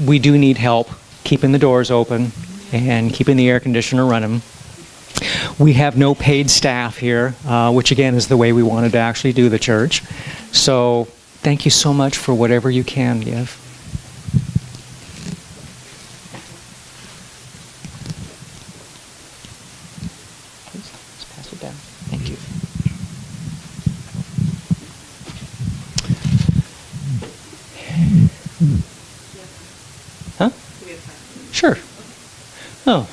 Speaker 1: we do need help keeping the doors open and keeping the air conditioner running. We have no paid staff here, which again is the way we wanted to actually do the church. So thank you so much for whatever you can give. Let's pass it down. Thank you. Huh? Sure. Oh,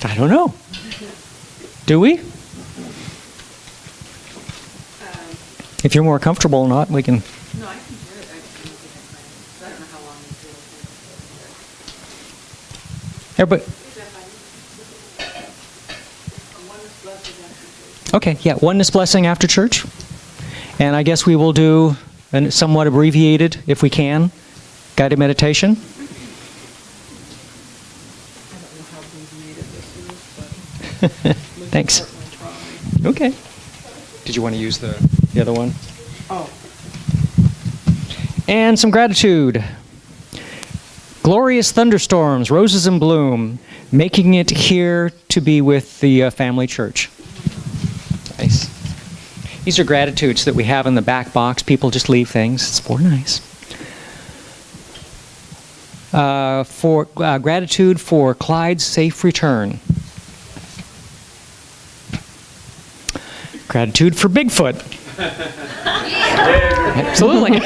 Speaker 1: I don't know. Do we? If you're more comfortable or not, we can.
Speaker 2: No, I can do it. I don't know how long this will.
Speaker 1: Everybody. Okay, yeah, oneness blessing after church. And I guess we will do a somewhat abbreviated, if we can, guided meditation. Thanks. Okay. Did you want to use the other one?
Speaker 2: Oh.
Speaker 1: And some gratitude. Glorious thunderstorms, roses in bloom, making it here to be with the family church. Nice. These are gratitudes that we have in the back box. People just leave things. It's for nice. For gratitude for Clyde's safe return. Gratitude for Bigfoot. Absolutely.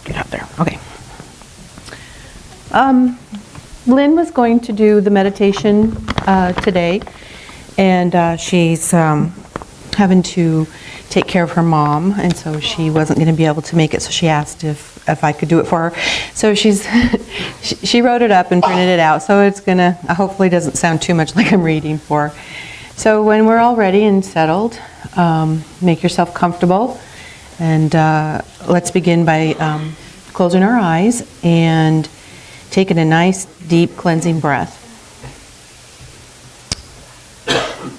Speaker 5: Get out there. Okay. Lynn was going to do the meditation today, and she's having to take care of her mom, and so she wasn't going to be able to make it, so she asked if I could do it for her. So she wrote it up and printed it out, so it's going to, hopefully doesn't sound too much like I'm reading for her. So when we're all ready and settled, make yourself comfortable,
Speaker 7: And let's begin by closing our eyes and taking a nice, deep, cleansing breath.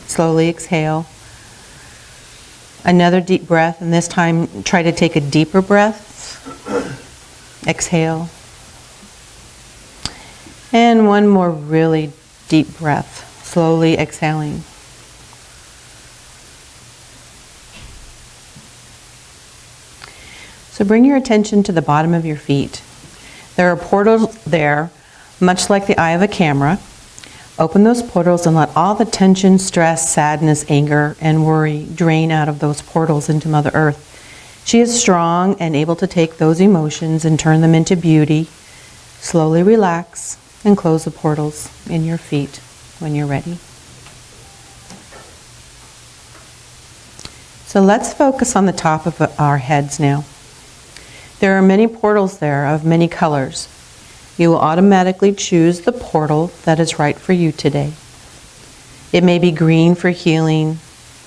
Speaker 7: Slowly exhale. Another deep breath, and this time try to take a deeper breath. Exhale. And one more really deep breath, slowly exhaling. So bring your attention to the bottom of your feet. There are portals there, much like the eye of a camera. Open those portals and let all the tension, stress, sadness, anger, and worry drain out of those portals into Mother Earth. She is strong and able to take those emotions and turn them into beauty. Slowly relax and close the portals in your feet when you're ready. So let's focus on the top of our heads now. There are many portals there of many colors. You will automatically choose the portal that is right for you today. It may be green for healing,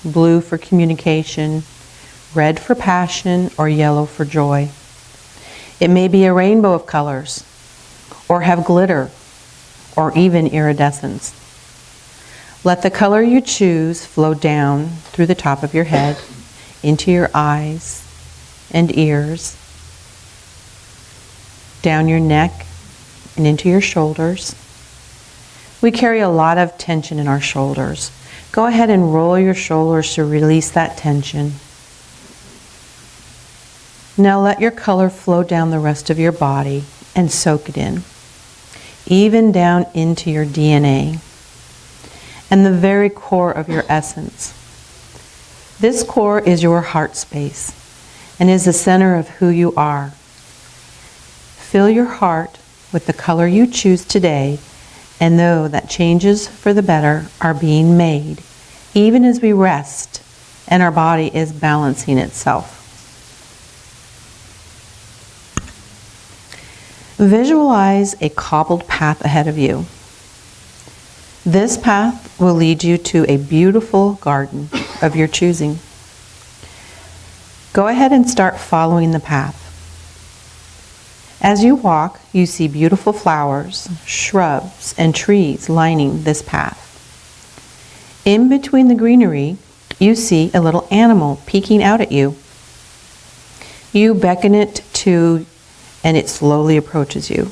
Speaker 7: blue for communication, red for passion, or yellow for joy. It may be a rainbow of colors, or have glitter, or even iridescence. Let the color you choose flow down through the top of your head, into your eyes and ears, down your neck and into your shoulders. We carry a lot of tension in our shoulders. Go ahead and roll your shoulders to release that tension. Now let your color flow down the rest of your body and soak it in, even down into your DNA and the very core of your essence. This core is your heart space and is the center of who you are. Fill your heart with the color you choose today, and know that changes for the better are being made, even as we rest and our body is balancing itself. Visualize a cobbled path ahead of you. This path will lead you to a beautiful garden of your choosing. Go ahead and start following the path. As you walk, you see beautiful flowers, shrubs, and trees lining this path. In between the greenery, you see a little animal peeking out at you. You beckon it to, and it slowly approaches you.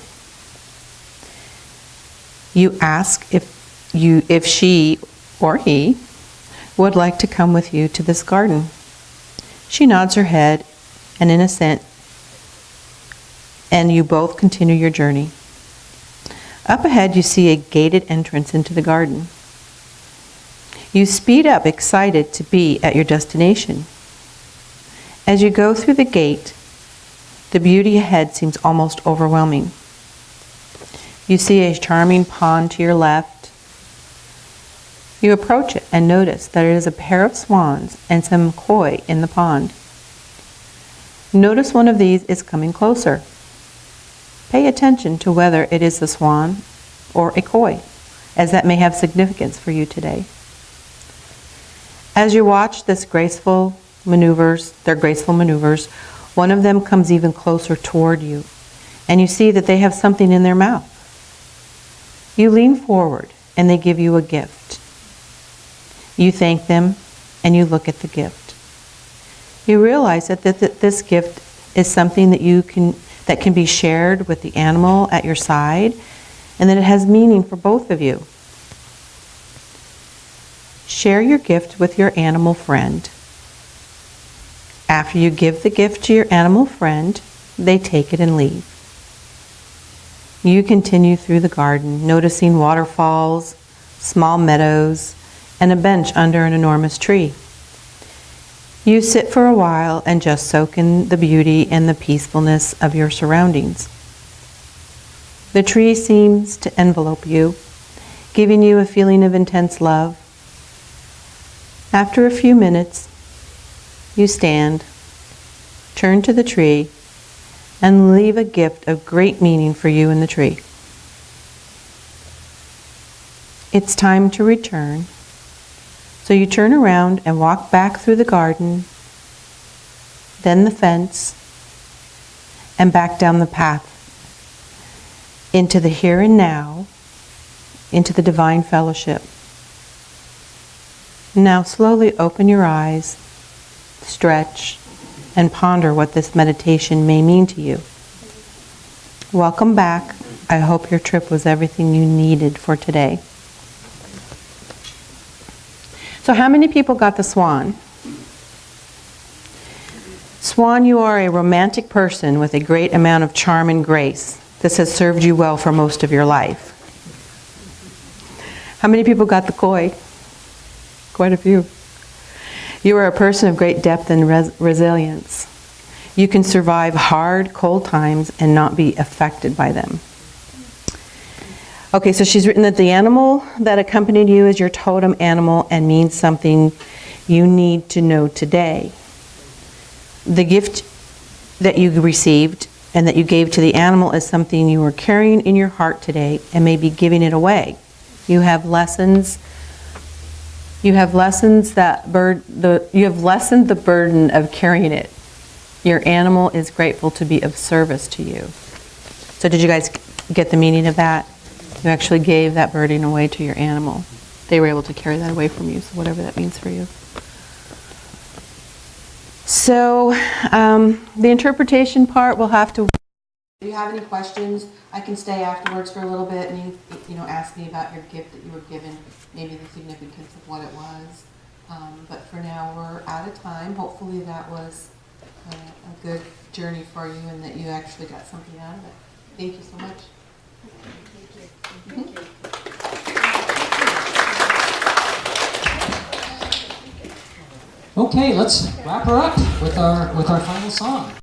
Speaker 7: You ask if she or he would like to come with you to this garden. She nods her head, and in assent, and you both continue your journey. Up ahead, you see a gated entrance into the garden. You speed up, excited to be at your destination. As you go through the gate, the beauty ahead seems almost overwhelming. You see a charming pond to your left. You approach it and notice that it is a pair of swans and some koi in the pond. Notice one of these is coming closer. Pay attention to whether it is the swan or a koi, as that may have significance for you today. As you watch their graceful maneuvers, one of them comes even closer toward you, and you see that they have something in their mouth. You lean forward, and they give you a gift. You thank them, and you look at the gift. You realize that this gift is something that can be shared with the animal at your side, and that it has meaning for both of you. Share your gift with your animal friend. After you give the gift to your animal friend, they take it and leave. You continue through the garden, noticing waterfalls, small meadows, and a bench under an enormous tree. You sit for a while and just soak in the beauty and the peacefulness of your surroundings. The tree seems to envelope you, giving you a feeling of intense love. After a few minutes, you stand, turn to the tree, and leave a gift of great meaning for you and the tree. It's time to return. So you turn around and walk back through the garden. then the fence, and back down the path into the here and now, into the divine fellowship. Now slowly open your eyes, stretch, and ponder what this meditation may mean to you. Welcome back. I hope your trip was everything you needed for today. So how many people got the swan? Swan, you are a romantic person with a great amount of charm and grace. This has served you well for most of your life. How many people got the koi? Quite a few. You are a person of great depth and resilience. You can survive hard, cold times and not be affected by them. Okay, so she's written that the animal that accompanied you is your totem animal and means something you need to know today. The gift that you received and that you gave to the animal is something you are carrying in your heart today and may be giving it away. You have lessons. You have lessened the burden of carrying it. Your animal is grateful to be of service to you. So did you guys get the meaning of that? You actually gave that burden away to your animal. They were able to carry that away from you, so whatever that means for you. So the interpretation part we'll have to... If you have any questions, I can stay afterwards for a little bit and you know, ask me about your gift that you were given, maybe the significance of what it was. But for now, we're out of time. Hopefully that was a good journey for you and that you actually got something out of it. Thank you so much. Thank you.
Speaker 1: Okay, let's wrap her up with our final song.